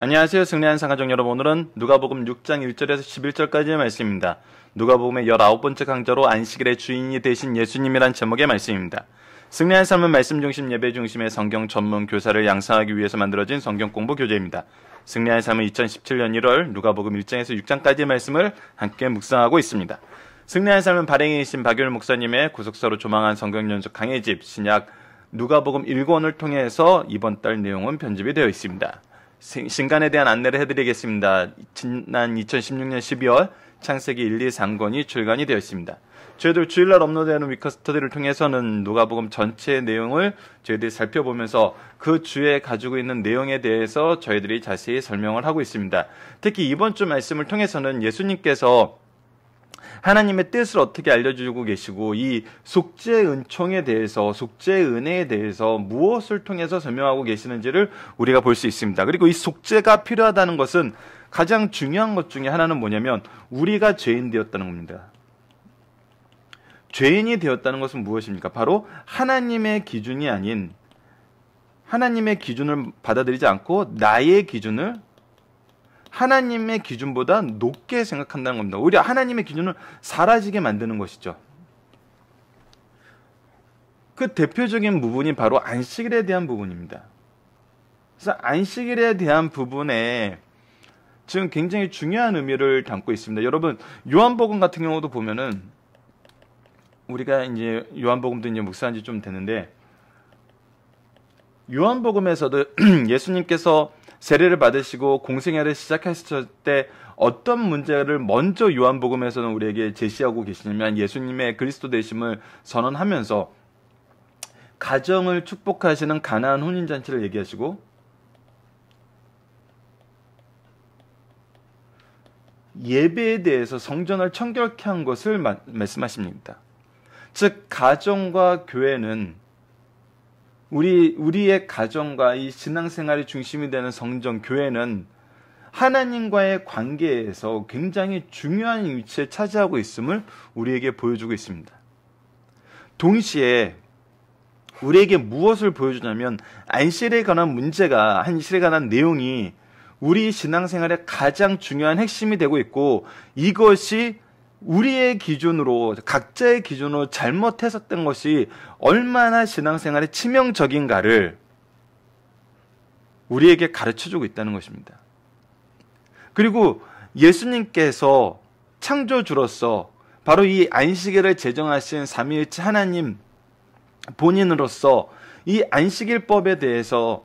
안녕하세요. 승리한 상가족 여러분, 오늘은 누가복음 6장 1절에서 11절까지의 말씀입니다. 누가복음의 19번째 강좌로 안식일의 주인이 되신 예수님이란 제목의 말씀입니다. 승리한 삶은 말씀 중심 예배 중심의 성경 전문 교사를 양성하기 위해서 만들어진 성경 공부 교재입니다. 승리한 삶은 2017년 1월 누가복음 1장에서 6장까지의 말씀을 함께 묵상하고 있습니다. 승리한 삶은 발행이신 박율 목사님의 구속사로 조망한 성경 연속 강해집 신약 누가복음 1권을 통해서 이번 달 내용은 편집이 되어 있습니다. 신간에 대한 안내를 해드리겠습니다. 지난 2016년 12월 창세기 1, 2, 3권이 출간이 되어 있습니다. 저희들 주일날 업로드되는 위커스터디를 통해서는 누가복음 전체의 내용을 저희들이 살펴보면서 그 주에 가지고 있는 내용에 대해서 저희들이 자세히 설명을 하고 있습니다. 특히 이번 주 말씀을 통해서는 예수님께서 하나님의 뜻을 어떻게 알려주고 계시고 이 속죄의 은총에 대해서, 속죄의 은혜에 대해서 무엇을 통해서 설명하고 계시는지를 우리가 볼 수 있습니다. 그리고 이 속죄가 필요하다는 것은 가장 중요한 것 중에 하나는 뭐냐면 우리가 죄인 되었다는 겁니다. 죄인이 되었다는 것은 무엇입니까? 바로 하나님의 기준이 아닌, 하나님의 기준을 받아들이지 않고 나의 기준을 하나님의 기준보다 높게 생각한다는 겁니다. 오히려 하나님의 기준을 사라지게 만드는 것이죠. 그 대표적인 부분이 바로 안식일에 대한 부분입니다. 그래서 안식일에 대한 부분에 지금 굉장히 중요한 의미를 담고 있습니다. 여러분, 요한복음 같은 경우도 보면은 우리가 이제 요한복음도 이제 묵상한 지 좀 됐는데, 요한복음에서도 예수님께서 세례를 받으시고 공생애를 시작하셨을 때 어떤 문제를 먼저 요한복음에서는 우리에게 제시하고 계시냐면 예수님의 그리스도 되심을 선언하면서 가정을 축복하시는 가나안 혼인잔치를 얘기하시고 예배에 대해서 성전을 청결케 한 것을 말씀하십니다. 즉 가정과 교회는 우리의 가정과 이 신앙생활이 중심이 되는 성전, 교회는 하나님과의 관계에서 굉장히 중요한 위치에 차지하고 있음을 우리에게 보여주고 있습니다. 동시에 우리에게 무엇을 보여주냐면 안식일에 관한 문제가, 안식일에 관한 내용이 우리 신앙생활의 가장 중요한 핵심이 되고 있고 이것이 우리의 기준으로, 각자의 기준으로 잘못 해석된 것이 얼마나 신앙생활에 치명적인가를 우리에게 가르쳐주고 있다는 것입니다. 그리고 예수님께서 창조주로서 바로 이 안식일을 제정하신 삼위일체 하나님 본인으로서 이 안식일법에 대해서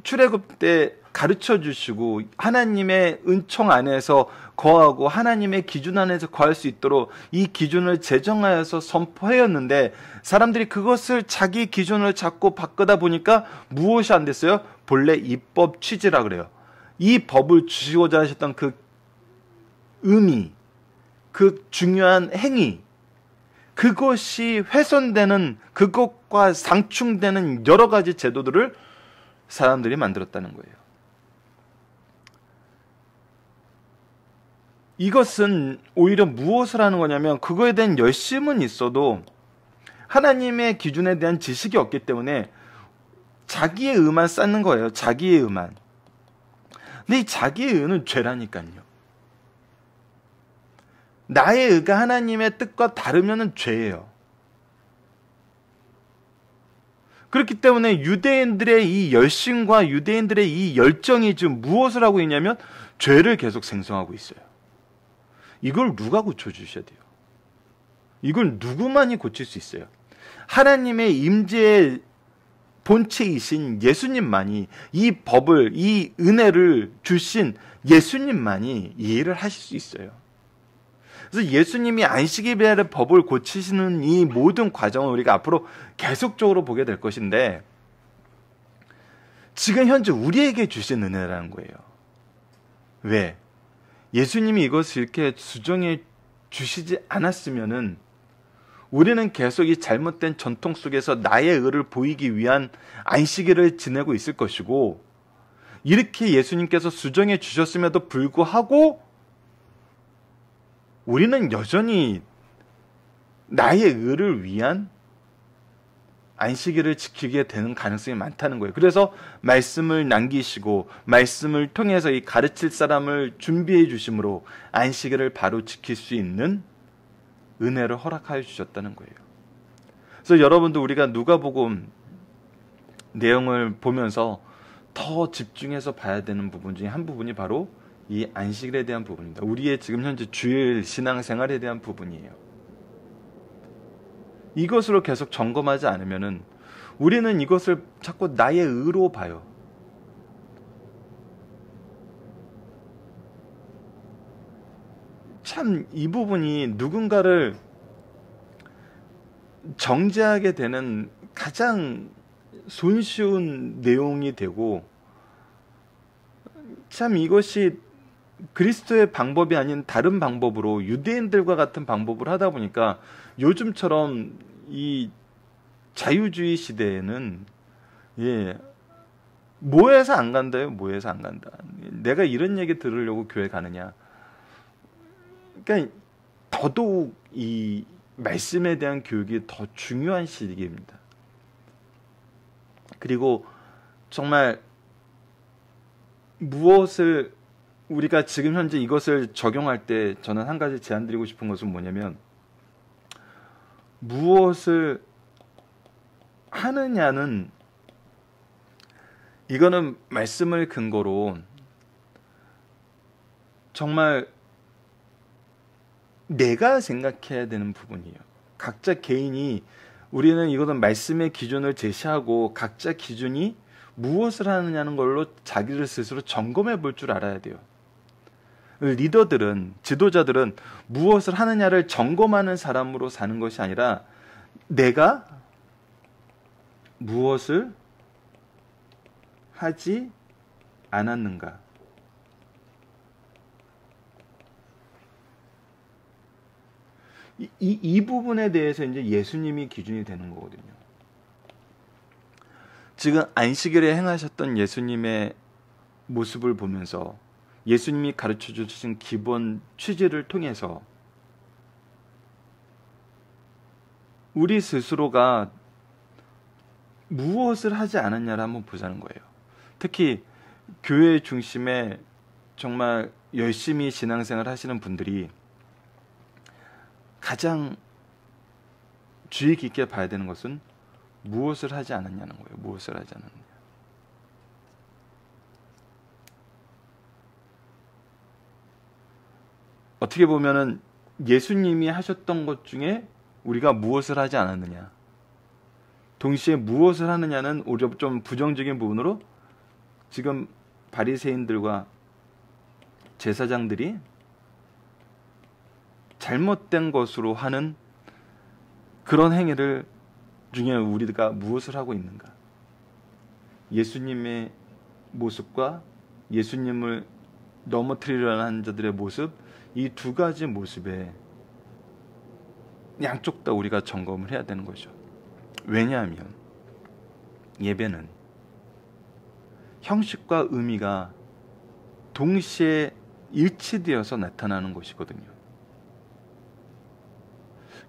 출애굽 때 가르쳐 주시고 하나님의 은총 안에서 거하고 하나님의 기준 안에서 거할 수 있도록 이 기준을 제정하여서 선포하였는데 사람들이 그것을 자기 기준을 잡고 바꾸다 보니까 무엇이 안 됐어요? 본래 입법 취지라 그래요. 이 법을 주시고자 하셨던 그 의미, 그 중요한 행위, 그것이 훼손되는, 그것과 상충되는 여러 가지 제도들을 사람들이 만들었다는 거예요. 이것은 오히려 무엇을 하는 거냐면 그거에 대한 열심은 있어도 하나님의 기준에 대한 지식이 없기 때문에 자기의 의만 쌓는 거예요. 자기의 의만. 근데 이 자기의 의는 죄라니까요. 나의 의가 하나님의 뜻과 다르면 죄예요. 그렇기 때문에 유대인들의 이 열심과 유대인들의 이 열정이 지금 무엇을 하고 있냐면 죄를 계속 생성하고 있어요. 이걸 누가 고쳐주셔야 돼요? 이걸 누구만이 고칠 수 있어요? 하나님의 임재의 본체이신 예수님만이 이 법을, 이 은혜를 주신 예수님만이 이 일을 하실 수 있어요. 그래서 예수님이 안식일의 법을 고치시는 이 모든 과정을 우리가 앞으로 계속적으로 보게 될 것인데 지금 현재 우리에게 주신 은혜라는 거예요. 왜? 예수님이 이것을 이렇게 수정해 주시지 않았으면은 우리는 계속 이 잘못된 전통 속에서 나의 의를 보이기 위한 안식일을 지내고 있을 것이고 이렇게 예수님께서 수정해 주셨음에도 불구하고 우리는 여전히 나의 의를 위한 안식일을 지키게 되는 가능성이 많다는 거예요. 그래서 말씀을 남기시고 말씀을 통해서 이 가르칠 사람을 준비해 주심으로 안식일을 바로 지킬 수 있는 은혜를 허락하여 주셨다는 거예요. 그래서 여러분도 우리가 누가복음 내용을 보면서 더 집중해서 봐야 되는 부분 중에 한 부분이 바로 이 안식일에 대한 부분입니다. 우리의 지금 현재 주일 신앙생활에 대한 부분이에요. 이것으로 계속 점검하지 않으면은 우리는 이것을 자꾸 나의 의로 봐요. 참 이 부분이 누군가를 정죄하게 되는 가장 손쉬운 내용이 되고, 참 이것이 그리스도의 방법이 아닌 다른 방법으로 유대인들과 같은 방법을 하다 보니까 요즘처럼 이 자유주의 시대에는 뭐해서 안 간다요? 뭐해서 안 간다. 내가 이런 얘기 들으려고 교회 가느냐. 그러니까 더더욱 이 말씀에 대한 교육이 더 중요한 시기입니다. 그리고 정말 무엇을 우리가 지금 현재 이것을 적용할 때 저는 한 가지 제안 드리고 싶은 것은 뭐냐면, 무엇을 하느냐는 이거는 말씀을 근거로 정말 내가 생각해야 되는 부분이에요. 각자 개인이, 우리는 이거는 말씀의 기준을 제시하고 각자 기준이 무엇을 하느냐는 걸로 자기를 스스로 점검해 볼 줄 알아야 돼요. 리더들은, 지도자들은 무엇을 하느냐를 점검하는 사람으로 사는 것이 아니라 내가 무엇을 하지 않았는가. 이 부분에 대해서 이제 예수님이 기준이 되는 거거든요. 지금 안식일에 행하셨던 예수님의 모습을 보면서 예수님이 가르쳐 주신 기본 취지를 통해서 우리 스스로가 무엇을 하지 않았냐를 한번 보자는 거예요. 특히 교회 중심에 정말 열심히 신앙생활 하시는 분들이 가장 주의 깊게 봐야 되는 것은 무엇을 하지 않았냐는 거예요. 무엇을 하지 않았느냐. 어떻게 보면은 예수님이 하셨던 것 중에 우리가 무엇을 하지 않았느냐, 동시에 무엇을 하느냐는 오히려 좀 부정적인 부분으로 지금 바리새인들과 제사장들이 잘못된 것으로 하는 그런 행위를 중에 우리가 무엇을 하고 있는가. 예수님의 모습과 예수님을 넘어뜨리려는 하는 자들의 모습, 이 두 가지 모습에 양쪽 다 우리가 점검을 해야 되는 거죠. 왜냐하면 예배는 형식과 의미가 동시에 일치되어서 나타나는 것이거든요.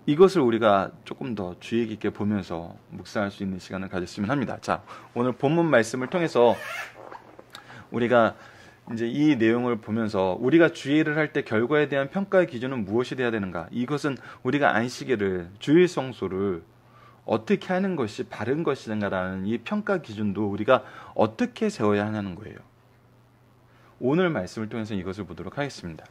이것을 우리가 조금 더 주의 깊게 보면서 묵상할 수 있는 시간을 가졌으면 합니다. 자, 오늘 본문 말씀을 통해서 우리가 이제 이 내용을 보면서 우리가 주일을 할 때 결과에 대한 평가의 기준은 무엇이 되어야 되는가? 이것은 우리가 안식일을, 주일 성소를 어떻게 하는 것이 바른 것인가라는 이 평가 기준도 우리가 어떻게 세워야 하냐는 거예요. 오늘 말씀을 통해서 이것을 보도록 하겠습니다.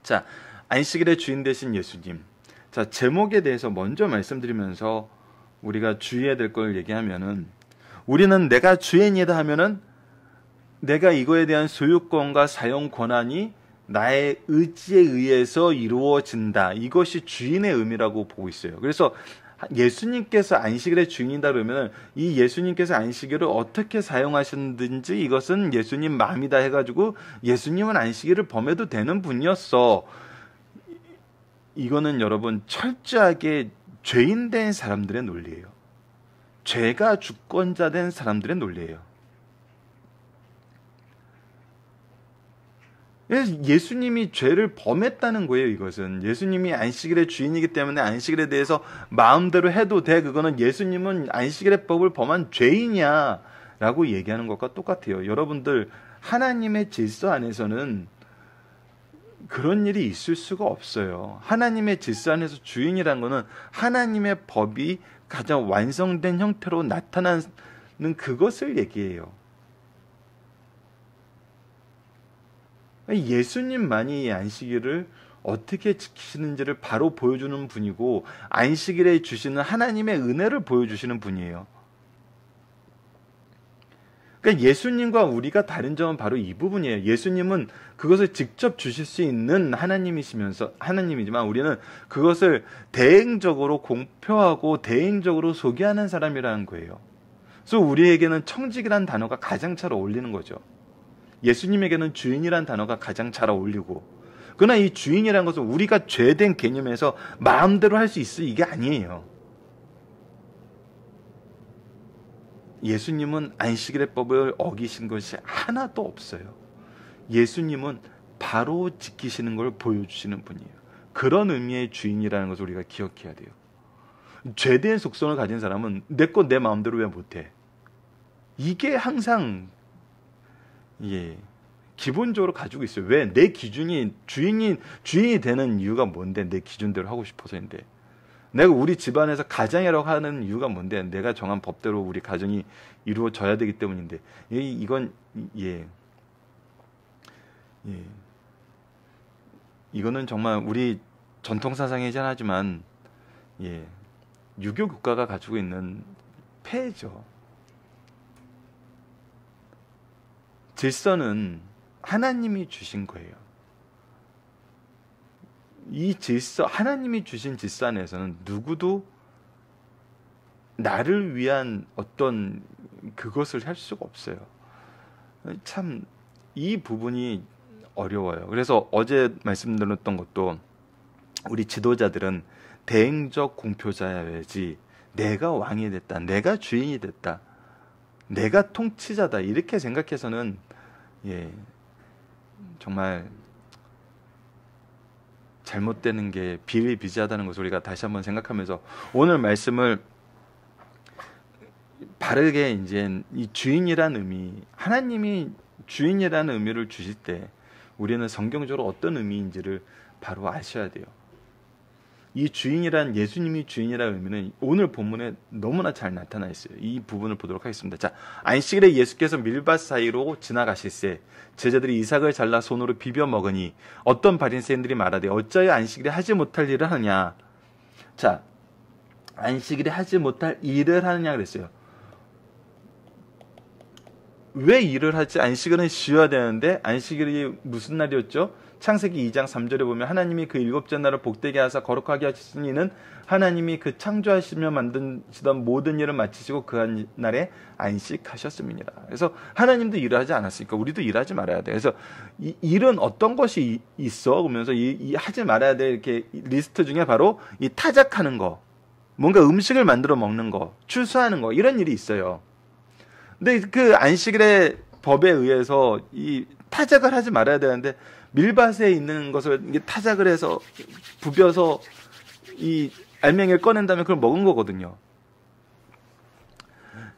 자, 안식일의 주인 되신 예수님. 자, 제목에 대해서 먼저 말씀드리면서 우리가 주의해야 될 걸 얘기하면은, 우리는 내가 주인이다 하면은 내가 이거에 대한 소유권과 사용 권한이 나의 의지에 의해서 이루어진다. 이것이 주인의 의미라고 보고 있어요. 그래서 예수님께서 안식일의 주인이다 그러면 이 예수님께서 안식일을 어떻게 사용하셨는지 이것은 예수님 마음이다 해가지고 예수님은 안식일을 범해도 되는 분이었어. 이거는 여러분 철저하게 죄인 된 사람들의 논리예요. 죄가 주권자 된 사람들의 논리예요. 예수님이 죄를 범했다는 거예요. 이것은 예수님이 안식일의 주인이기 때문에 안식일에 대해서 마음대로 해도 돼. 그거는 예수님은 안식일의 법을 범한 죄인이야 라고 얘기하는 것과 똑같아요. 여러분들, 하나님의 질서 안에서는 그런 일이 있을 수가 없어요. 하나님의 질서 안에서 주인이라는 것은 하나님의 법이 가장 완성된 형태로 나타나는 그것을 얘기해요. 예수님만이 이 안식일을 어떻게 지키시는지를 바로 보여주는 분이고, 안식일에 주시는 하나님의 은혜를 보여주시는 분이에요. 그러니까 예수님과 우리가 다른 점은 바로 이 부분이에요. 예수님은 그것을 직접 주실 수 있는 하나님이지만 우리는 그것을 대행적으로 공표하고 대행적으로 소개하는 사람이라는 거예요. 그래서 우리에게는 청직이라는 단어가 가장 잘 어울리는 거죠. 예수님에게는 주인이라는 단어가 가장 잘 어울리고, 그러나 이 주인이라는 것은 우리가 죄된 개념에서 마음대로 할 수 있어, 이게 아니에요. 예수님은 안식일의 법을 어기신 것이 하나도 없어요. 예수님은 바로 지키시는 걸 보여주시는 분이에요. 그런 의미의 주인이라는 것을 우리가 기억해야 돼요. 죄된 속성을 가진 사람은 내 것 내 마음대로 왜 못해? 이게 항상 기본적으로 가지고 있어요. 왜? 내 기준이 주인이 되는 이유가 뭔데? 내 기준대로 하고 싶어서인데. 내가 우리 집안에서 가장이라고 하는 이유가 뭔데? 내가 정한 법대로 우리 가정이 이루어져야 되기 때문인데. 이거는 정말 우리 전통사상이긴 하지만, 유교 국가가 가지고 있는 폐해죠. 질서는 하나님이 주신 거예요. 이 질서, 하나님이 주신 질서 안에서는 누구도 나를 위한 어떤 그것을 할 수가 없어요. 참 이 부분이 어려워요. 그래서 어제 말씀드렸던 것도, 우리 지도자들은 대행적 공표자여야지, 내가 왕이 됐다, 내가 주인이 됐다, 내가 통치자다, 이렇게 생각해서는 정말 잘못되는 게 비일비재하다는 것을 우리가 다시 한번 생각하면서, 오늘 말씀을 바르게 이제 이 주인이라는 의미, 하나님이 주인이라는 의미를 주실 때 우리는 성경적으로 어떤 의미인지를 바로 아셔야 돼요. 이 주인이란, 예수님이 주인이라는 의미는 오늘 본문에 너무나 잘 나타나 있어요. 이 부분을 보도록 하겠습니다. 자, 안식일에 예수께서 밀밭 사이로 지나가실새 제자들이 이삭을 잘라 손으로 비벼 먹으니 어떤 바리새인들이 말하되 어찌하여 안식일에 하지 못할 일을 하느냐. 자, 안식일에 하지 못할 일을 하느냐 그랬어요. 왜 일을 하지? 안식일은 쉬어야 되는데, 안식일이 무슨 날이었죠? 창세기 2장 3절에 보면 하나님이 그 일곱째 날을 복되게 하사 거룩하게 하시니는 하나님이 그 창조하시며 만드시던 모든 일을 마치시고 그 날에 안식하셨음이니라. 그래서 하나님도 일을 하지 않았으니까 우리도 일하지 말아야 돼. 그래서 이 일은 어떤 것이 있어? 그러면서 이 하지 말아야 돼 이렇게 리스트 중에 바로 이 타작하는 거, 뭔가 음식을 만들어 먹는 거, 추수하는 거, 이런 일이 있어요. 근데 그 안식일의 법에 의해서 이 타작을 하지 말아야 되는데, 밀밭에 있는 것을 타작을 해서 부벼서 이 알맹이를 꺼낸 다음에 그걸 먹은 거거든요.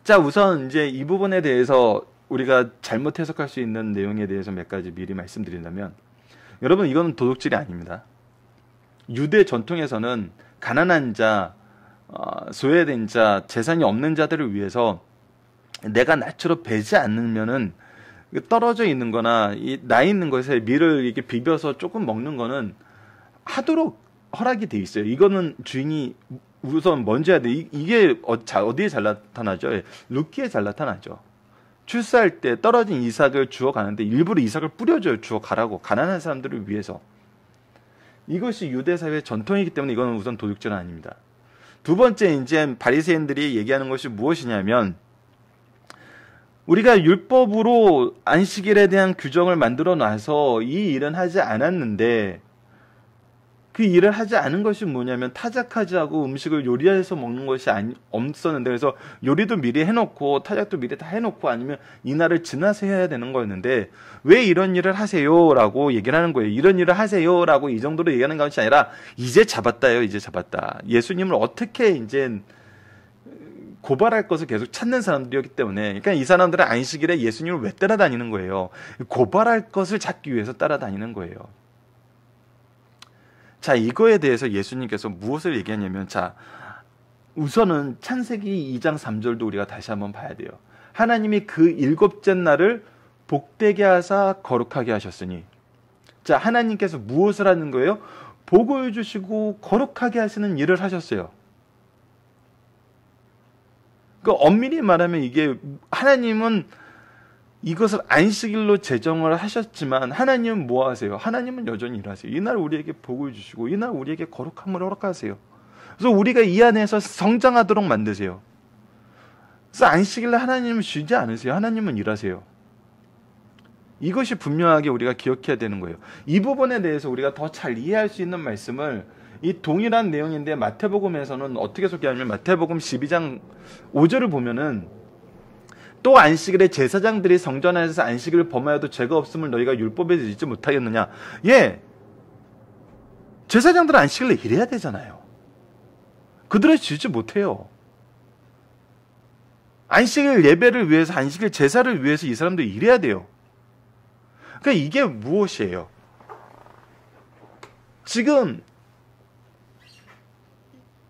자, 우선 이제 이 부분에 대해서 우리가 잘못 해석할 수 있는 내용에 대해서 몇 가지 미리 말씀드린다면, 여러분, 이거는 도둑질이 아닙니다. 유대 전통에서는 가난한 자, 소외된 자, 재산이 없는 자들을 위해서 내가 나처럼 베지 않으면은 떨어져 있는 거나 나 있는 것에 밀을 이렇게 비벼서 조금 먹는 거는 하도록 허락이 돼 있어요. 이거는 주인이 우선 먼저 해야 돼. 이게 어디에 잘 나타나죠? 룻기에 잘 나타나죠. 출사할 때 떨어진 이삭을 주워 가는데 일부러 이삭을 뿌려줘요. 주워 가라고. 가난한 사람들을 위해서. 이것이 유대 사회의 전통이기 때문에 이거는 우선 도둑질은 아닙니다. 두 번째, 이제 바리새인들이 얘기하는 것이 무엇이냐면, 우리가 율법으로 안식일에 대한 규정을 만들어 놔서 이 일은 하지 않았는데 그 일을 하지 않은 것이 뭐냐면 타작하지 하고 음식을 요리해서 먹는 것이 없었는데, 그래서 요리도 미리 해놓고 타작도 미리 다 해놓고 아니면 이날을 지나서 해야 되는 거였는데 왜 이런 일을 하세요라고 얘기를 하는 거예요. 이런 일을 하세요라고 이 정도로 얘기하는 것이 아니라 이제 잡았다요. 이제 잡았다. 예수님을 어떻게 이제 고발할 것을 계속 찾는 사람들이었기 때문에, 그러니까 이 사람들은 안식일에 예수님을 왜 따라다니는 거예요? 고발할 것을 찾기 위해서 따라다니는 거예요. 자, 이거에 대해서 예수님께서 무엇을 얘기하냐면, 자, 우선은 창세기 2장 3절도 우리가 다시 한번 봐야 돼요. 하나님이 그 일곱째 날을 복되게 하사 거룩하게 하셨으니, 자, 하나님께서 무엇을 하는 거예요? 복을 주시고 거룩하게 하시는 일을 하셨어요. 그 엄밀히 말하면 이게 하나님은 이것을 안식일로 제정을 하셨지만 하나님은 뭐 하세요? 하나님은 여전히 일하세요. 이날 우리에게 복을 주시고 이날 우리에게 거룩함을 허락하세요. 그래서 우리가 이 안에서 성장하도록 만드세요. 그래서 안식일날 하나님은 쉬지 않으세요. 하나님은 일하세요. 이것이 분명하게 우리가 기억해야 되는 거예요. 이 부분에 대해서 우리가 더 잘 이해할 수 있는 말씀을, 이 동일한 내용인데 마태복음에서는 어떻게 소개하냐면 마태복음 12장 5절을 보면은, 또 안식일에 제사장들이 성전 안에서 안식일을 범하여도 죄가 없음을 너희가 율법에 잊지 못하겠느냐. 예, 제사장들은 안식일에 일해야 되잖아요. 그들은 지지 못해요. 안식일 예배를 위해서, 안식일 제사를 위해서 이 사람들이 일해야 돼요. 그러니까 이게 무엇이에요? 지금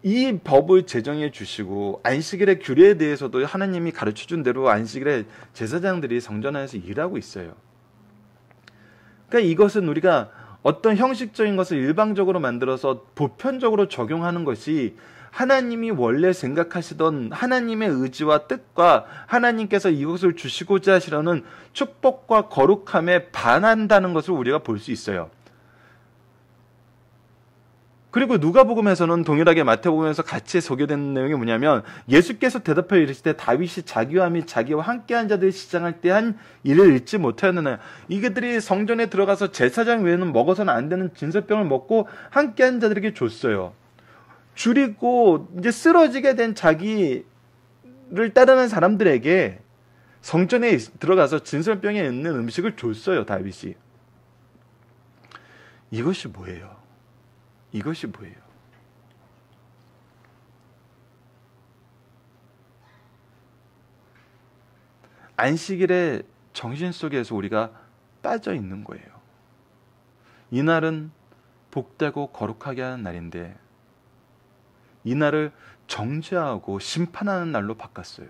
이 법을 제정해 주시고 안식일의 규례에 대해서도 하나님이 가르쳐준 대로 안식일에 제사장들이 성전 안에서 일하고 있어요. 그러니까 이것은 우리가 어떤 형식적인 것을 일방적으로 만들어서 보편적으로 적용하는 것이 하나님이 원래 생각하시던 하나님의 의지와 뜻과 하나님께서 이것을 주시고자 하시려는 축복과 거룩함에 반한다는 것을 우리가 볼 수 있어요. 그리고 누가복음에서는 동일하게 마태복음에서 같이 소개된 내용이 뭐냐면, 예수께서 대답하여 이르시되 다윗이 자기와 및 자기와 함께한 자들이 시장할 때 한 일을 잊지 못하였느냐. 이들이 성전에 들어가서 제사장 외에는 먹어서는 안 되는 진설병을 먹고 함께한 자들에게 줬어요. 줄이고 이제 쓰러지게 된 자기를 따르는 사람들에게 성전에 들어가서 진설병에 있는 음식을 줬어요, 다윗이. 이것이 뭐예요? 이것이 뭐예요? 안식일의 정신 속에서 우리가 빠져 있는 거예요. 이날은 복되고 거룩하게 하는 날인데 이날을 정죄하고 심판하는 날로 바꿨어요.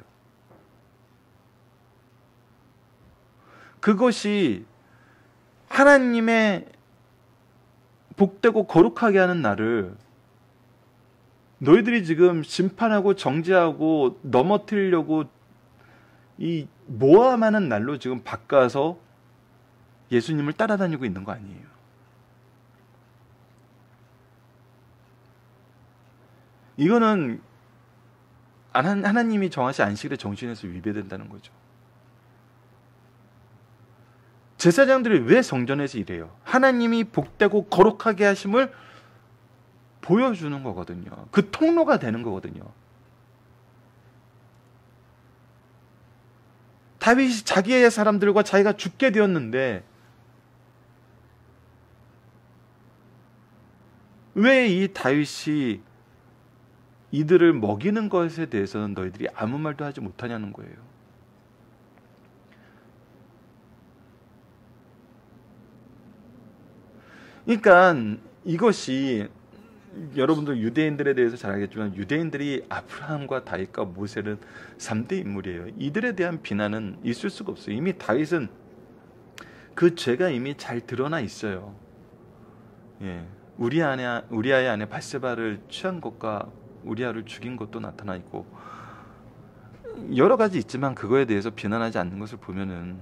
그것이 하나님의 복되고 거룩하게 하는 날을 너희들이 지금 심판하고 정죄하고 넘어뜨리려고 이 모함하는 날로 지금 바꿔서 예수님을 따라다니고 있는 거 아니에요. 이거는 하나님이 정하신 안식일의 정신에서 위배된다는 거죠. 제사장들이 왜 성전에서 일해요? 하나님이 복되고 거룩하게 하심을 보여주는 거거든요. 그 통로가 되는 거거든요. 다윗이 자기의 사람들과 자기가 죽게 되었는데 왜 이 다윗이 이들을 먹이는 것에 대해서는 너희들이 아무 말도 하지 못하냐는 거예요. 그러니까 이것이 여러분들 유대인들에 대해서 잘 알겠지만 유대인들이 아브라함과 다윗과 모세는 3대 인물이에요. 이들에 대한 비난은 있을 수가 없어요. 이미 다윗은 그 죄가 이미 잘 드러나 있어요. 예, 우리아의 아내 바세바를 취한 것과 우리아를 죽인 것도 나타나 있고 여러 가지 있지만 그거에 대해서 비난하지 않는 것을 보면은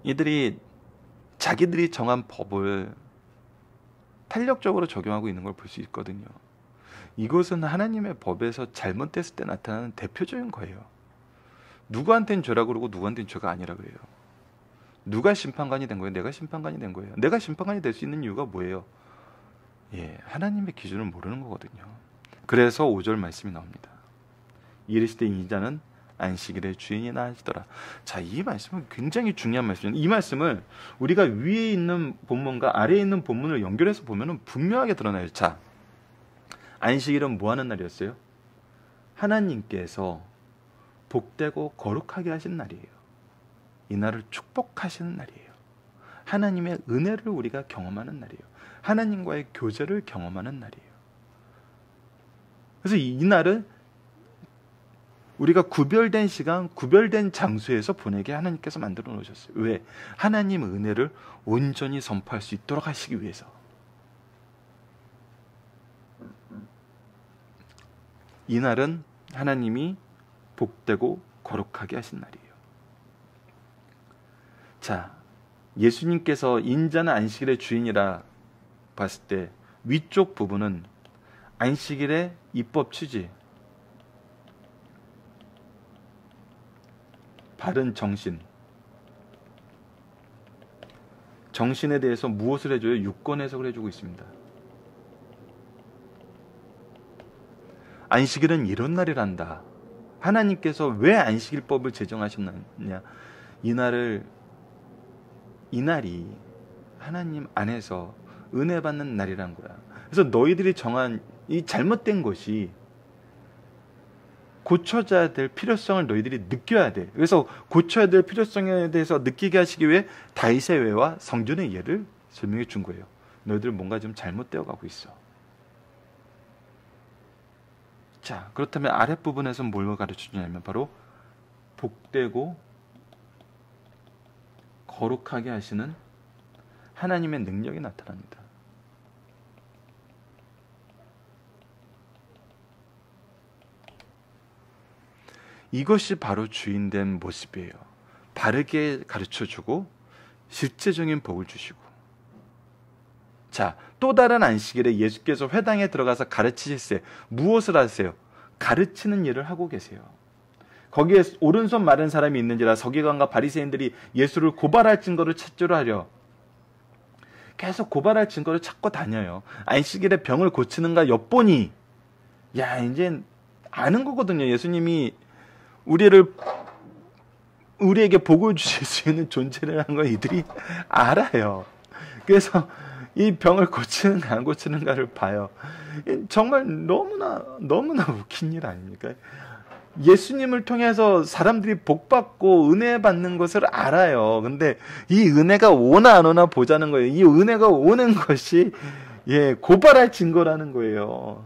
이들이 자기들이 정한 법을 탄력적으로 적용하고 있는 걸 볼 수 있거든요. 이것은 하나님의 법에서 잘못됐을 때 나타나는 대표적인 거예요. 누구한테는 죄라고 그러고 누구한테는 죄가 아니라 그래요. 누가 심판관이 된 거예요? 내가 심판관이 된 거예요. 내가 심판관이 될 수 있는 이유가 뭐예요? 하나님의 기준을 모르는 거거든요. 그래서 5절 말씀이 나옵니다. 이르시되 이자는 안식일의 주인이나 하시더라. 자, 이 말씀은 굉장히 중요한 말씀입니다. 이 말씀을 우리가 위에 있는 본문과 아래에 있는 본문을 연결해서 보면 분명하게 드러나요. 자, 안식일은 뭐 하는 날이었어요? 하나님께서 복되고 거룩하게 하신 날이에요. 이 날을 축복하시는 날이에요. 하나님의 은혜를 우리가 경험하는 날이에요. 하나님과의 교제를 경험하는 날이에요. 그래서 이 날은 우리가 구별된 시간, 구별된 장소에서 보내게 하나님께서 만들어 놓으셨어요. 왜? 하나님 은혜를 온전히 선포할 수 있도록 하시기 위해서. 이 날은 하나님이 복되고 거룩하게 하신 날이에요. 자, 예수님께서 인자는 안식일의 주인이라 봤을 때 위쪽 부분은 안식일의 입법 취지, 바른 정신, 정신에 대해서 무엇을 해줘요? 유권 해석을 해주고 있습니다. 안식일은 이런 날이란다. 하나님께서 왜 안식일법을 제정하셨느냐? 이 날이 하나님 안에서 은혜 받는 날이란 거야. 그래서 너희들이 정한 이 잘못된 것이 고쳐져야 될 필요성을 너희들이 느껴야 돼. 그래서 고쳐야 될 필요성에 대해서 느끼게 하시기 위해 다윗의 외와 성전의 예를 설명해 준 거예요. 너희들 뭔가 좀 잘못되어 가고 있어. 자, 그렇다면 아랫부분에서 뭘 가르쳐 주냐면 바로 복되고 거룩하게 하시는 하나님의 능력이 나타납니다. 이것이 바로 주인된 모습이에요. 바르게 가르쳐주고 실제적인 복을 주시고. 자, 또 다른 안식일에 예수께서 회당에 들어가서 가르치셨어요. 무엇을 하세요? 가르치는 일을 하고 계세요. 거기에 오른손 마른 사람이 있는지라 서기관과 바리새인들이 예수를 고발할 증거를 찾으려 하려 계속 고발할 증거를 찾고 다녀요. 안식일에 병을 고치는가 엿보니 이제 아는 거거든요. 예수님이 우리에게 복을 주실 수 있는 존재라는 걸 이들이 알아요. 그래서 이 병을 고치는가 안 고치는가를 봐요. 정말 너무나 웃긴 일 아닙니까? 예수님을 통해서 사람들이 복받고 은혜 받는 것을 알아요. 근데 이 은혜가 오나 안 오나 보자는 거예요. 이 은혜가 오는 것이 고발할 증거라는 거예요.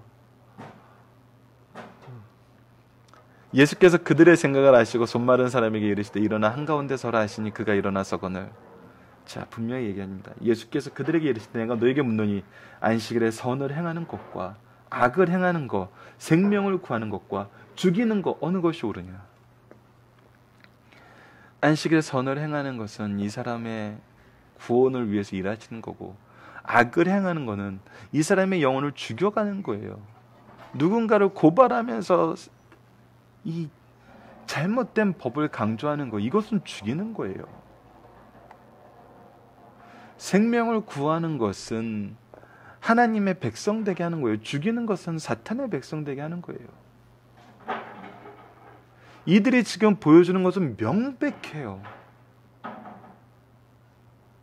예수께서 그들의 생각을 아시고 손 마른 사람에게 이르시되 일어나 한가운데 서라 하시니 그가 일어나 서거늘. 자, 분명히 얘기합니다. 예수께서 그들에게 이르시되 내가 너에게 묻노니 안식일에 선을 행하는 것과 악을 행하는 것, 생명을 구하는 것과 죽이는 것 어느 것이 옳으냐? 안식일에 선을 행하는 것은 이 사람의 구원을 위해서 일하시는 거고, 악을 행하는 것은 이 사람의 영혼을 죽여가는 거예요. 누군가를 고발하면서 이 잘못된 법을 강조하는 거, 이것은 죽이는 거예요. 생명을 구하는 것은 하나님의 백성 되게 하는 거예요. 죽이는 것은 사탄의 백성 되게 하는 거예요. 이들이 지금 보여주는 것은 명백해요.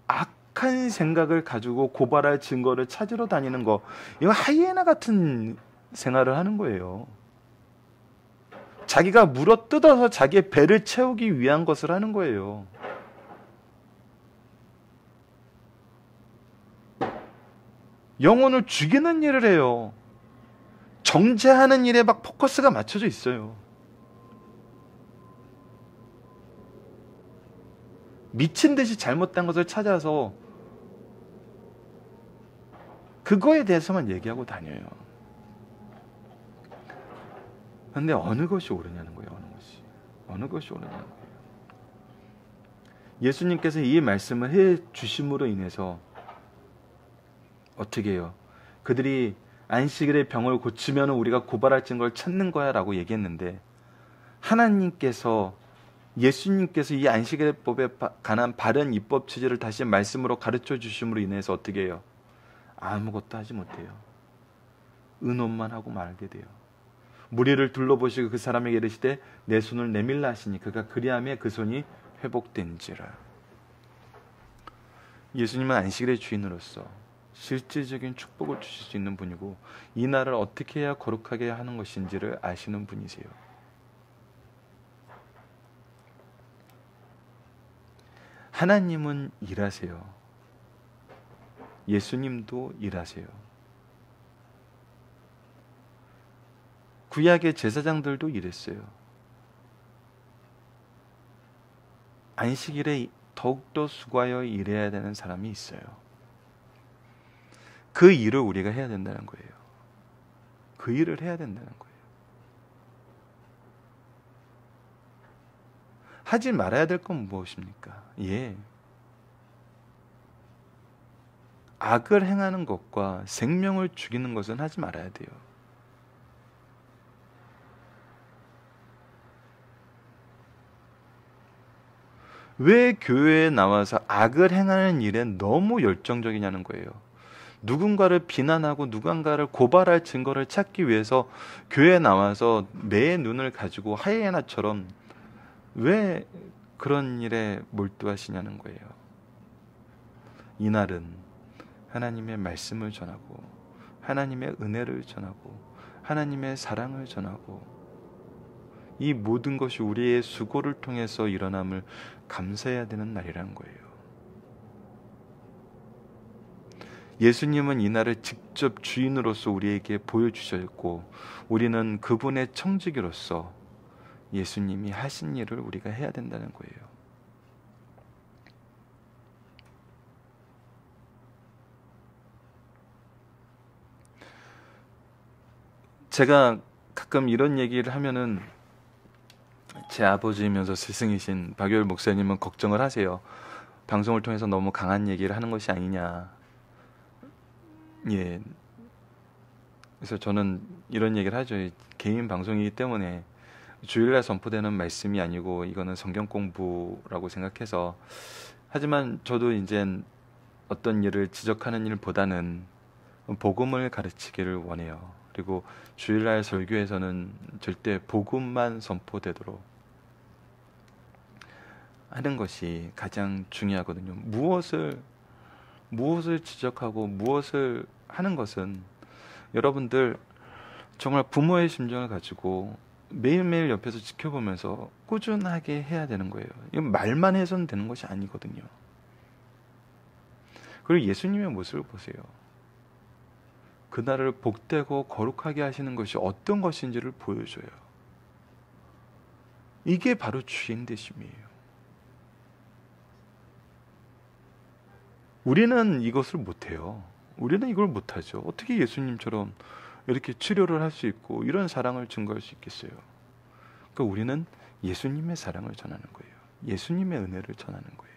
악한 생각을 가지고 고발할 증거를 찾으러 다니는 거, 이거 하이에나 같은 생활을 하는 거예요. 자기가 물어뜯어서 자기의 배를 채우기 위한 것을 하는 거예요. 영혼을 죽이는 일을 해요. 정죄하는 일에 막 포커스가 맞춰져 있어요. 미친 듯이 잘못된 것을 찾아서 그거에 대해서만 얘기하고 다녀요. 그런데 어느 것이 옳으냐는 거예요. 어느 것이 옳으냐는 거예요. 예수님께서 이 말씀을 해 주심으로 인해서 어떻게 해요? 그들이 안식일에 병을 고치면 우리가 고발할 증거를 찾는 거야 라고 얘기했는데, 예수님께서 이 안식일법에 관한 바른 입법 취지를 다시 말씀으로 가르쳐 주심으로 인해서 어떻게 해요? 아무것도 하지 못해요. 의논만 하고 말게 돼요. 무리를 둘러보시고 그 사람에게 이르시되 내 손을 내밀라 하시니 그가 그리하며 그 손이 회복된지라. 예수님은 안식일의 주인으로서 실질적인 축복을 주실 수 있는 분이고 이 날을 어떻게 해야 거룩하게 하는 것인지를 아시는 분이세요. 하나님은 일하세요. 예수님도 일하세요. 구약의 제사장들도 일했어요. 안식일에 더욱더 수고하여 일해야 되는 사람이 있어요. 그 일을 우리가 해야 된다는 거예요. 그 일을 해야 된다는 거예요. 하지 말아야 될 건 무엇입니까? 악을 행하는 것과 생명을 죽이는 것은 하지 말아야 돼요. 왜 교회에 나와서 악을 행하는 일에 너무 열정적이냐는 거예요. 누군가를 비난하고 누군가를 고발할 증거를 찾기 위해서 교회에 나와서 내 눈을 가지고 하이에나처럼 왜 그런 일에 몰두하시냐는 거예요. 이날은 하나님의 말씀을 전하고 하나님의 은혜를 전하고 하나님의 사랑을 전하고 이 모든 것이 우리의 수고를 통해서 일어남을 감사해야 되는 날이라는 거예요. 예수님은 이 날을 직접 주인으로서 우리에게 보여주셨고 우리는 그분의 청지기로서 예수님이 하신 일을 우리가 해야 된다는 거예요. 제가 가끔 이런 얘기를 하면은 제 아버지이면서 스승이신 박효일 목사님은 걱정을 하세요. 방송을 통해서 너무 강한 얘기를 하는 것이 아니냐. 그래서 저는 이런 얘기를 하죠. 개인 방송이기 때문에 주일날 선포되는 말씀이 아니고 이거는 성경 공부라고 생각해서, 하지만 저도 이제 어떤 일을 지적하는 일보다는 복음을 가르치기를 원해요. 그리고 주일날 설교에서는 절대 복음만 선포되도록 하는 것이 가장 중요하거든요. 무엇을 지적하고 무엇을 하는 것은 여러분들 정말 부모의 심정을 가지고 매일매일 옆에서 지켜보면서 꾸준하게 해야 되는 거예요. 이건 말만 해서는 되는 것이 아니거든요. 그리고 예수님의 모습을 보세요. 그날을 복되고 거룩하게 하시는 것이 어떤 것인지를 보여줘요. 이게 바로 주인 되심이에요. 우리는 이것을 못해요. 우리는 이걸 못하죠. 어떻게 예수님처럼 이렇게 치료를 할 수 있고 이런 사랑을 증거할 수 있겠어요? 그러니까 우리는 예수님의 사랑을 전하는 거예요. 예수님의 은혜를 전하는 거예요.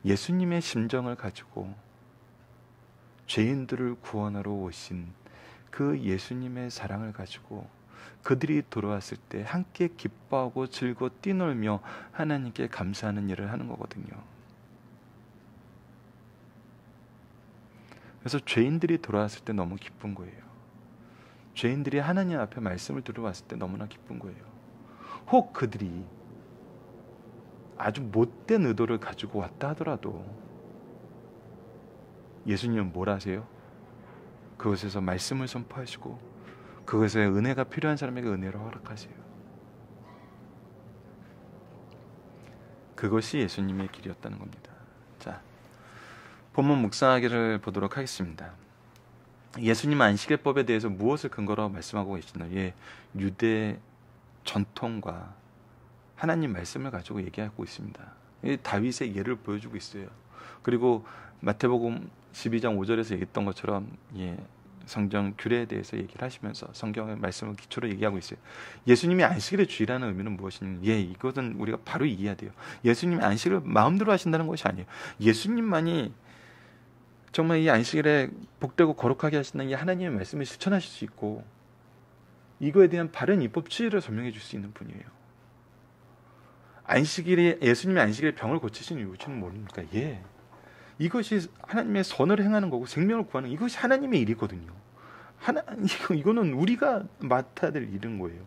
예수님의 심정을 가지고 죄인들을 구원하러 오신 그 예수님의 사랑을 가지고 그들이 돌아왔을 때 함께 기뻐하고 즐거워 뛰놀며 하나님께 감사하는 일을 하는 거거든요. 그래서 죄인들이 돌아왔을 때 너무 기쁜 거예요. 죄인들이 하나님 앞에 말씀을 들어왔을 때 너무나 기쁜 거예요. 혹 그들이 아주 못된 의도를 가지고 왔다 하더라도 예수님은 뭘 하세요? 그것에서 말씀을 선포하시고 그것에 은혜가 필요한 사람에게 은혜를 허락하세요. 그것이 예수님의 길이었다는 겁니다. 자, 본문 묵상하기를 보도록 하겠습니다. 예수님 안식일법에 대해서 무엇을 근거로 말씀하고 계시나요? 유대 전통과 하나님 말씀을 가지고 얘기하고 있습니다. 다윗의 예를 보여주고 있어요. 그리고 마태복음 12장 5절에서 얘기했던 것처럼 성경 규례에 대해서 얘기를 하시면서 성경의 말씀을 기초로 얘기하고 있어요. 예수님이 안식일의 주일하는 의미는 무엇이냐? 이것은 우리가 바로 이해해야 돼요. 예수님이 안식을 마음대로 하신다는 것이 아니에요. 예수님만이 정말 이 안식일에 복되고 거룩하게 하신다는 이 하나님의 말씀을 실천하실 수 있고 이거에 대한 바른 입법 취지를 설명해 줄 수 있는 분이에요. 예수님이 안식일에 병을 고치신 이유는 뭡니까? 이것이 하나님의 선을 행하는 거고 생명을 구하는 이것이 하나님의 일이거든요. 이거는 우리가 맡아야 될 일인 거예요.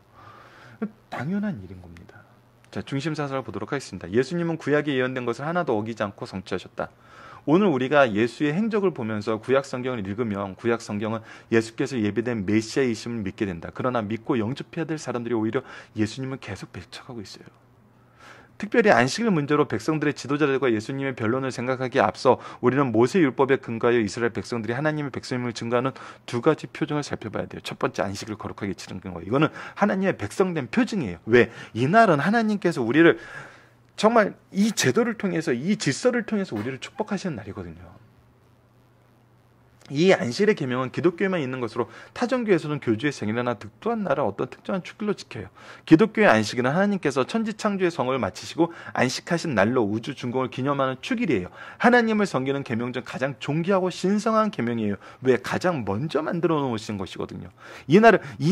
당연한 일인 겁니다. 자, 중심 사상을 보도록 하겠습니다. 예수님은 구약에 예언된 것을 하나도 어기지 않고 성취하셨다. 오늘 우리가 예수의 행적을 보면서 구약 성경을 읽으면 구약 성경은 예수께서 예비된 메시아이심을 믿게 된다. 그러나 믿고 영접해야 될 사람들이 오히려 예수님을 계속 배척하고 있어요. 특별히 안식일 문제로 백성들의 지도자들과 예수님의 변론을 생각하기에 앞서 우리는 모세 율법에 근거하여 이스라엘 백성들이 하나님의 백성임을 증거하는 두 가지 표징을 살펴봐야 돼요. 첫 번째, 안식일을 거룩하게 지키는 거예요. 이거는 하나님의 백성된 표징이에요. 왜? 이날은 하나님께서 우리를 정말 이 제도를 통해서, 이 질서를 통해서 우리를 축복하시는 날이거든요. 이 안식일의 계명은 기독교에만 있는 것으로 타종교에서는 교주의 생일이나 특수한 날을 어떤 특정한 축일로 지켜요. 기독교의 안식일은 하나님께서 천지창조의 성을 마치시고 안식하신 날로 우주 준공을 기념하는 축일이에요. 하나님을 섬기는 계명 중 가장 존귀하고 신성한 계명이에요. 왜? 가장 먼저 만들어 놓으신 것이거든요. 이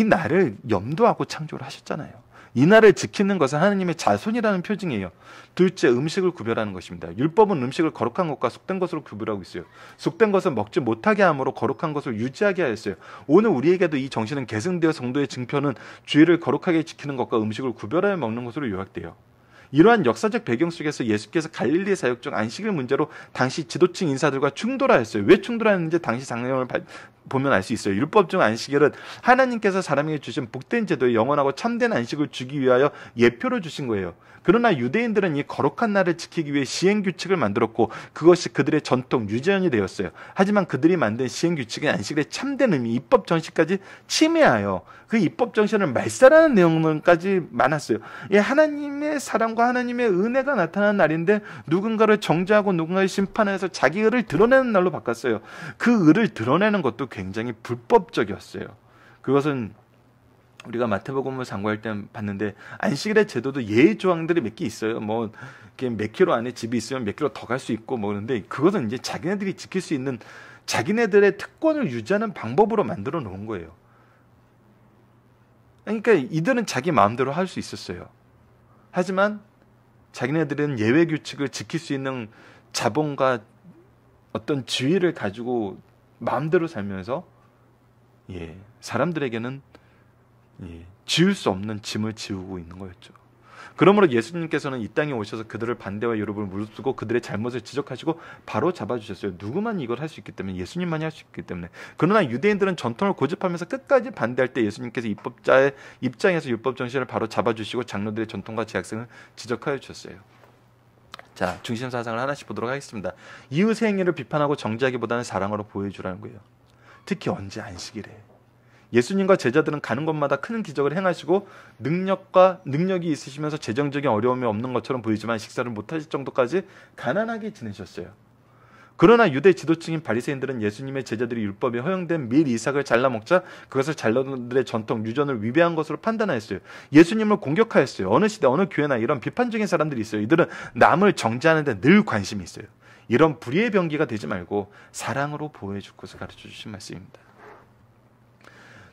날을 염두하고 창조를 하셨잖아요. 이 날을 지키는 것은 하나님의 자손이라는 표징이에요. 둘째, 음식을 구별하는 것입니다. 율법은 음식을 거룩한 것과 속된 것으로 구별하고 있어요. 속된 것은 먹지 못하게 함으로 거룩한 것을 유지하게 하였어요. 오늘 우리에게도 이 정신은 계승되어 성도의 증표는 주의를 거룩하게 지키는 것과 음식을 구별하여 먹는 것으로 요약돼요. 이러한 역사적 배경 속에서 예수께서 갈릴리 사역 중 안식일 문제로 당시 지도층 인사들과 충돌하였어요. 왜 충돌하였는지 당시 장면을 보면 알 수 있어요. 율법 중 안식일은 하나님께서 사람에게 주신 복된 제도에 영원하고 참된 안식을 주기 위하여 예표로 주신 거예요. 그러나 유대인들은 이 거룩한 날을 지키기 위해 시행규칙을 만들었고 그것이 그들의 전통, 유전이 되었어요. 하지만 그들이 만든 시행규칙은 안식일의 참된 의미, 입법 정신까지 침해하여 그 입법 정신을 말살하는 내용까지 많았어요. 예, 하나님의 사랑과 하나님의 은혜가 나타나는 날인데 누군가를 정죄하고 누군가를 심판해서 자기 의를 드러내는 날로 바꿨어요. 그 의를 드러내는 것도 굉장히 불법적이었어요. 그것은 우리가 마태복음을 상고할 때 봤는데 안식일의 제도도 예의 조항들이 몇 개 있어요. 뭐 몇 킬로 안에 집이 있으면 몇 킬로 더 갈 수 있고 뭐 그런데 그것은 이제 자기네들이 지킬 수 있는 자기네들의 특권을 유지하는 방법으로 만들어 놓은 거예요. 그러니까 이들은 자기 마음대로 할 수 있었어요. 하지만 자기네들은 예외 규칙을 지킬 수 있는 자본과 어떤 지위를 가지고 마음대로 살면서 사람들에게는 지울 수 없는 짐을 지우고 있는 거였죠. 그러므로 예수님께서는 이 땅에 오셔서 그들을 반대와 유럽을 무릅쓰고 그들의 잘못을 지적하시고 바로 잡아주셨어요. 누구만 이걸 할 수 있기 때문에, 예수님만이 할 수 있기 때문에. 그러나 유대인들은 전통을 고집하면서 끝까지 반대할 때 예수님께서 입법자의 입장에서 율법 정신을 바로 잡아주시고 장로들의 전통과 제약성을 지적하여 주셨어요. 자, 중심 사상을 하나씩 보도록 하겠습니다. 이웃의 행위를 비판하고 정죄하기보다는 사랑으로 보여주라는 거예요. 특히 언제? 안식일에. 예수님과 제자들은 가는 곳마다 큰 기적을 행하시고 능력이 있으시면서 재정적인 어려움이 없는 것처럼 보이지만 식사를 못하실 정도까지 가난하게 지내셨어요. 그러나 유대 지도층인 바리새인들은 예수님의 제자들이 율법에 허용된 밀 이삭을 잘라 먹자 그것을 잘라들의 전통 유전을 위배한 것으로 판단하였어요. 예수님을 공격하였어요. 어느 시대 어느 교회나 이런 비판적인 사람들이 있어요. 이들은 남을 정죄하는 데 늘 관심이 있어요. 이런 불의의 병기가 되지 말고 사랑으로 보호해줄 것을 가르쳐 주신 말씀입니다.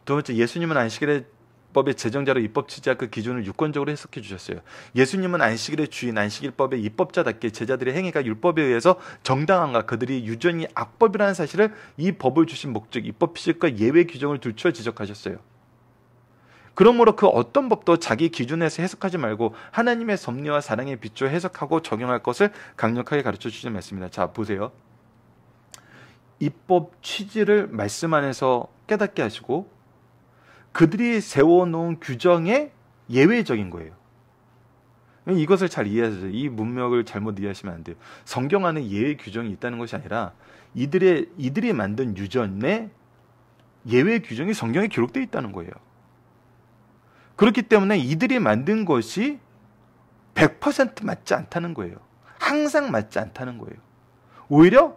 두 번째, 예수님은 안식일의 법의 제정자로 입법 취지와 그 기준을 유권적으로 해석해 주셨어요. 예수님은 안식일의 주인, 안식일법의 입법자답게 제자들의 행위가 율법에 의해서 정당한가, 그들이 유전이 악법이라는 사실을 이 법을 주신 목적, 입법 취지과 예외 규정을 둘러 지적하셨어요. 그러므로 그 어떤 법도 자기 기준에서 해석하지 말고 하나님의 섭리와 사랑에 비추어 해석하고 적용할 것을 강력하게 가르쳐 주시는 말씀입니다. 자, 보세요. 입법 취지를 말씀 안에서 깨닫게 하시고 그들이 세워놓은 규정에 예외적인 거예요. 이것을 잘 이해하세요. 이 문맥을 잘못 이해하시면 안 돼요. 성경 안에 예외 규정이 있다는 것이 아니라 이들이 만든 유전에 예외 규정이 성경에 기록되어 있다는 거예요. 그렇기 때문에 이들이 만든 것이 100% 맞지 않다는 거예요. 항상 맞지 않다는 거예요. 오히려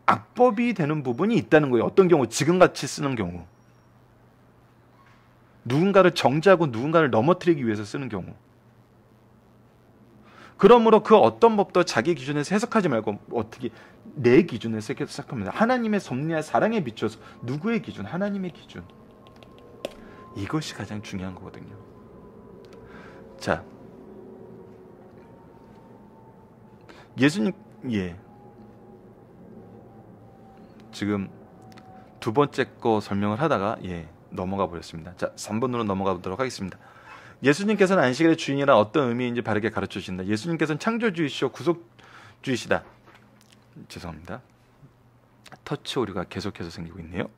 악법이 되는 부분이 있다는 거예요. 어떤 경우? 지금같이 쓰는 경우. 누군가를 정죄하고 누군가를 넘어뜨리기 위해서 쓰는 경우. 그러므로 그 어떤 법도 자기 기준에서 해석하지 말고 어떻게 내 기준에서 해석합니다. 하나님의 섭리와 사랑에 비추어서. 누구의 기준? 하나님의 기준. 이것이 가장 중요한 거거든요. 자, 예수님, 지금 두 번째 거 설명을 하다가 넘어가 버렸습니다. 자, 3번으로 넘어가 보도록 하겠습니다. 예수님께서는 안식일의 주인이란 어떤 의미인지 바르게 가르쳐 주신다. 예수님께서는 창조주이시오 구속주이시다. 죄송합니다. 터치 오류가 계속해서 생기고 있네요.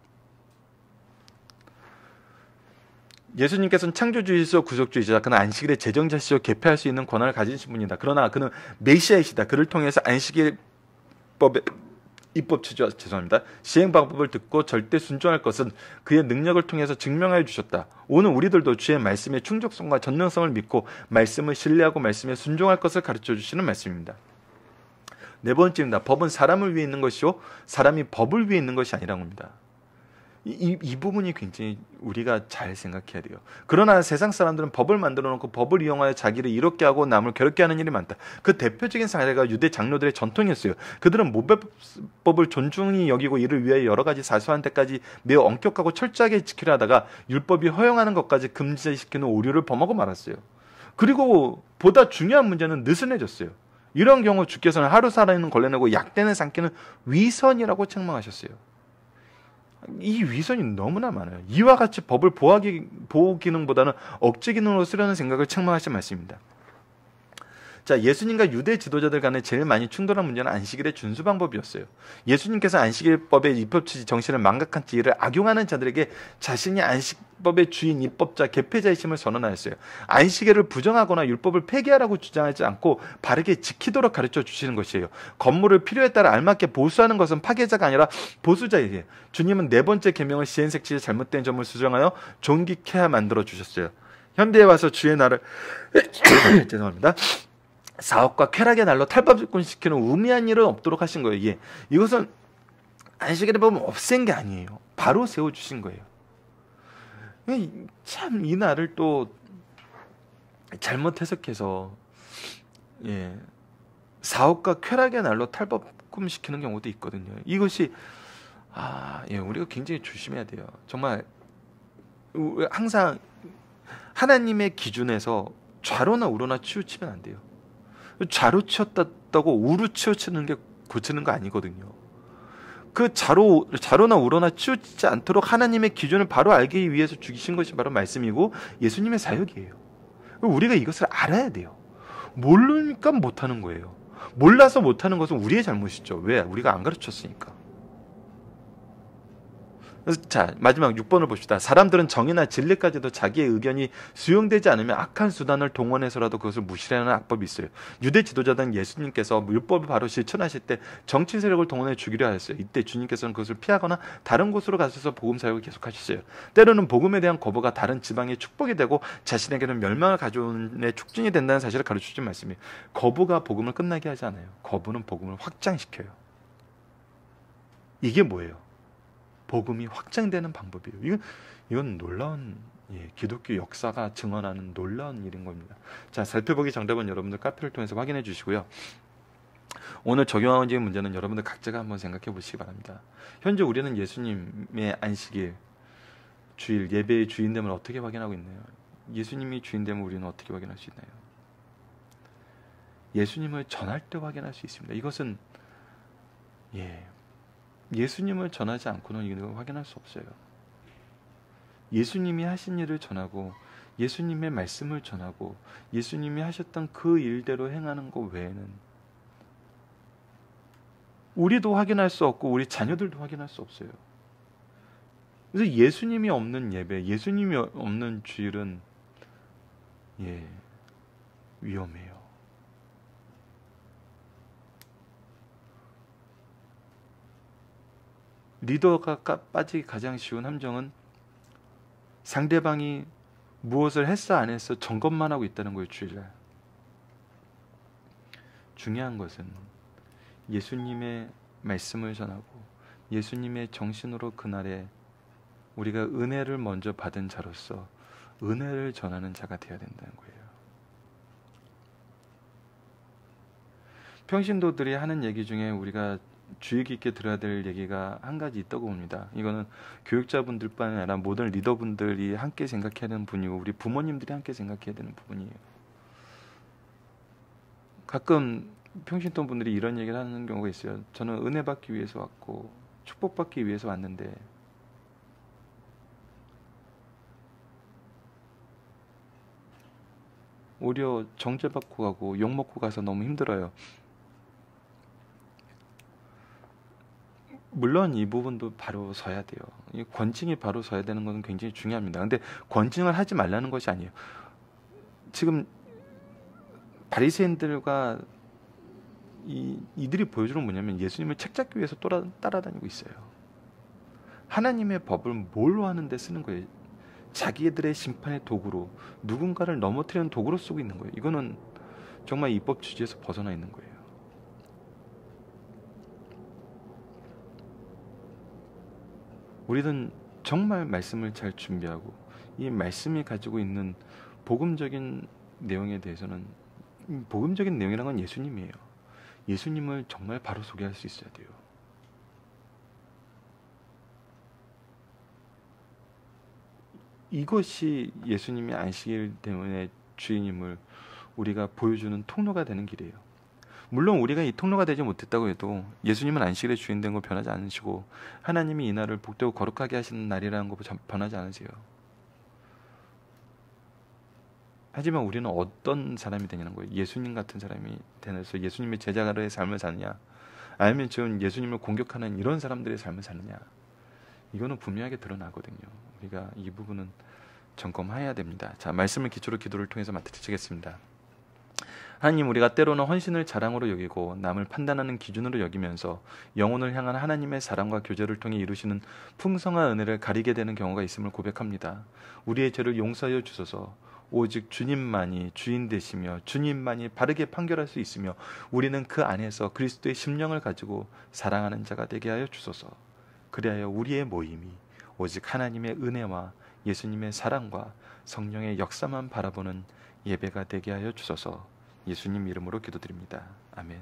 예수님께서는 창조주이시오 구속주이시다. 그는 안식일의 제정자시오 개폐할 수 있는 권한을 가지신 분이다. 그러나 그는 메시아이시다. 그를 통해서 안식일법의 죄송합니다. 시행 방법을 듣고 절대 순종할 것은 그의 능력을 통해서 증명하여 주셨다. 오늘 우리들도 주의 말씀의 충족성과 전능성을 믿고 말씀을 신뢰하고 말씀에 순종할 것을 가르쳐 주시는 말씀입니다. 네 번째입니다. 법은 사람을 위해 있는 것이요 사람이 법을 위해 있는 것이 아니라는 겁니다. 이 부분이 굉장히 우리가 잘 생각해야 돼요. 그러나 세상 사람들은 법을 만들어 놓고 법을 이용하여 자기를 이롭게 하고 남을 괴롭게 하는 일이 많다. 그 대표적인 사례가 유대 장로들의 전통이었어요. 그들은 모배법을 존중히 여기고 이를 위해 여러 가지 사소한 데까지 매우 엄격하고 철저하게 지키려 하다가 율법이 허용하는 것까지 금지시키는 오류를 범하고 말았어요. 그리고 보다 중요한 문제는 느슨해졌어요. 이런 경우 주께서는 하루 살아있는 걸레내고 약대는 삼키는 위선이라고 책망하셨어요. 이 위선이 너무나 많아요. 이와 같이 법을 보호 기능보다는 억제 기능으로 쓰려는 생각을 책망하신 말씀입니다. 자, 예수님과 유대 지도자들 간에 제일 많이 충돌한 문제는 안식일의 준수 방법이었어요. 예수님께서 안식일법의 입법 정신을 망각한 채 이를 악용하는 자들에게 자신이 안식법의 주인, 입법자, 개폐자이심을 선언하였어요. 안식일을 부정하거나 율법을 폐기하라고 주장하지 않고 바르게 지키도록 가르쳐 주시는 것이에요. 건물을 필요에 따라 알맞게 보수하는 것은 파괴자가 아니라 보수자이에요. 주님은 네 번째 계명을 시행색시에 잘못된 점을 수정하여 존귀케 만들어 주셨어요. 현대에 와서 주의 나를 죄송합니다. 사업과 쾌락의 날로 탈바꿈시키는 우매한 일은 없도록 하신 거예요. 이것은 안식일에 보면 없앤 게 아니에요. 바로 세워주신 거예요. 참 이 날을 또 잘못 해석해서 사업과 쾌락의 날로 탈바꿈시키는 경우도 있거든요. 이것이 우리가 굉장히 조심해야 돼요. 정말 항상 하나님의 기준에서 좌로나 우로나 치우치면 안 돼요. 좌로 치웠다고 우로 치우치는 게 고치는 거 아니거든요. 그 좌로나 우로나 치우치지 않도록 하나님의 기준을 바로 알기 위해서 죽이신 것이 바로 말씀이고 예수님의 사역이에요. 우리가 이것을 알아야 돼요. 모르니까 못하는 거예요. 몰라서 못하는 것은 우리의 잘못이죠. 왜? 우리가 안 가르쳤으니까. 자, 마지막 6번을 봅시다. 사람들은 정의나 진리까지도 자기의 의견이 수용되지 않으면 악한 수단을 동원해서라도 그것을 무시하는 악법이 있어요. 유대 지도자들은 예수님께서 율법을 바로 실천하실 때 정치 세력을 동원해 죽이려 하였어요. 이때 주님께서는 그것을 피하거나 다른 곳으로 가셔서 복음 사역을 계속하셨어요. 때로는 복음에 대한 거부가 다른 지방의 축복이 되고 자신에게는 멸망을 가져오는 데 촉진이 된다는 사실을 가르쳐주신 말씀이에요. 거부가 복음을 끝나게 하지 않아요. 거부는 복음을 확장시켜요. 이게 뭐예요? 복음이 확장되는 방법이에요. 이건 놀라운 기독교 역사가 증언하는 놀라운 일인 겁니다. 자, 살펴보기 정답은 여러분들 카페를 통해서 확인해 주시고요. 오늘 적용하는 문제는 여러분들 각자가 한번 생각해 보시기 바랍니다. 현재 우리는 예수님의 안식일, 주일, 예배의 주인됨을 어떻게 확인하고 있나요? 예수님이 주인됨을 우리는 어떻게 확인할 수 있나요? 예수님을 전할 때 확인할 수 있습니다. 이것은 예수님을 전하지 않고는 이걸 확인할 수 없어요. 예수님이 하신 일을 전하고 예수님의 말씀을 전하고 예수님이 하셨던 그 일대로 행하는 것 외에는 우리도 확인할 수 없고 우리 자녀들도 확인할 수 없어요. 그래서 예수님이 없는 예배, 예수님이 없는 주일은 위험해요. 리더가 빠지기 가장 쉬운 함정은 상대방이 무엇을 했어 안 했어 점검만 하고 있다는 거예요. 주일날. 중요한 것은 예수님의 말씀을 전하고 예수님의 정신으로 그날에 우리가 은혜를 먼저 받은 자로서 은혜를 전하는 자가 되어야 된다는 거예요. 평신도들이 하는 얘기 중에 우리가 주의 깊게 들어야 될 얘기가 한 가지 있다고 봅니다. 이거는 교육자분들뿐 아니라 모든 리더분들이 함께 생각해야 되는 부분이고 우리 부모님들이 함께 생각해야 되는 부분이에요. 가끔 평신도 분들이 이런 얘기를 하는 경우가 있어요. 저는 은혜 받기 위해서 왔고 축복받기 위해서 왔는데 오히려 정죄받고 가고 욕먹고 가서 너무 힘들어요. 물론 이 부분도 바로 서야 돼요. 이 권징이 바로 서야 되는 것은 굉장히 중요합니다. 근데 권징을 하지 말라는 것이 아니에요. 지금 바리새인들과 이들이 보여주는 뭐냐면 예수님을 책잡기 위해서 따라다니고 있어요. 하나님의 법을 뭘로 하는데 쓰는 거예요. 자기들의 심판의 도구로, 누군가를 넘어뜨리는 도구로 쓰고 있는 거예요. 이거는 정말 입법 취지에서 벗어나 있는 거예요. 우리는 정말 말씀을 잘 준비하고 이 말씀이 가지고 있는 복음적인 내용에 대해서는, 복음적인 내용이란 건 예수님이에요. 예수님을 정말 바로 소개할 수 있어야 돼요. 이것이 예수님이 안식일 때문에 주인임을 우리가 보여주는 통로가 되는 길이에요. 물론 우리가 이 통로가 되지 못했다고 해도 예수님은 안식일의 주인 된 거 변하지 않으시고 하나님이 이 날을 복되고 거룩하게 하시는 날이라는 거 변하지 않으세요. 하지만 우리는 어떤 사람이 되냐는 거예요. 예수님 같은 사람이 되면서 예수님의 제자가의 삶을 사느냐, 아니면 지금 예수님을 공격하는 이런 사람들의 삶을 사느냐, 이거는 분명하게 드러나거든요. 우리가 이 부분은 점검해야 됩니다. 자, 말씀을 기초로 기도를 통해서 마치겠습니다. 하나님, 우리가 때로는 헌신을 자랑으로 여기고 남을 판단하는 기준으로 여기면서 영혼을 향한 하나님의 사랑과 교제를 통해 이루시는 풍성한 은혜를 가리게 되는 경우가 있음을 고백합니다. 우리의 죄를 용서하여 주소서. 오직 주님만이 주인 되시며 주님만이 바르게 판결할 수 있으며 우리는 그 안에서 그리스도의 심령을 가지고 사랑하는 자가 되게 하여 주소서. 그리하여 우리의 모임이 오직 하나님의 은혜와 예수님의 사랑과 성령의 역사만 바라보는 예배가 되게 하여 주소서. 예수님 이름으로 기도드립니다. 아멘.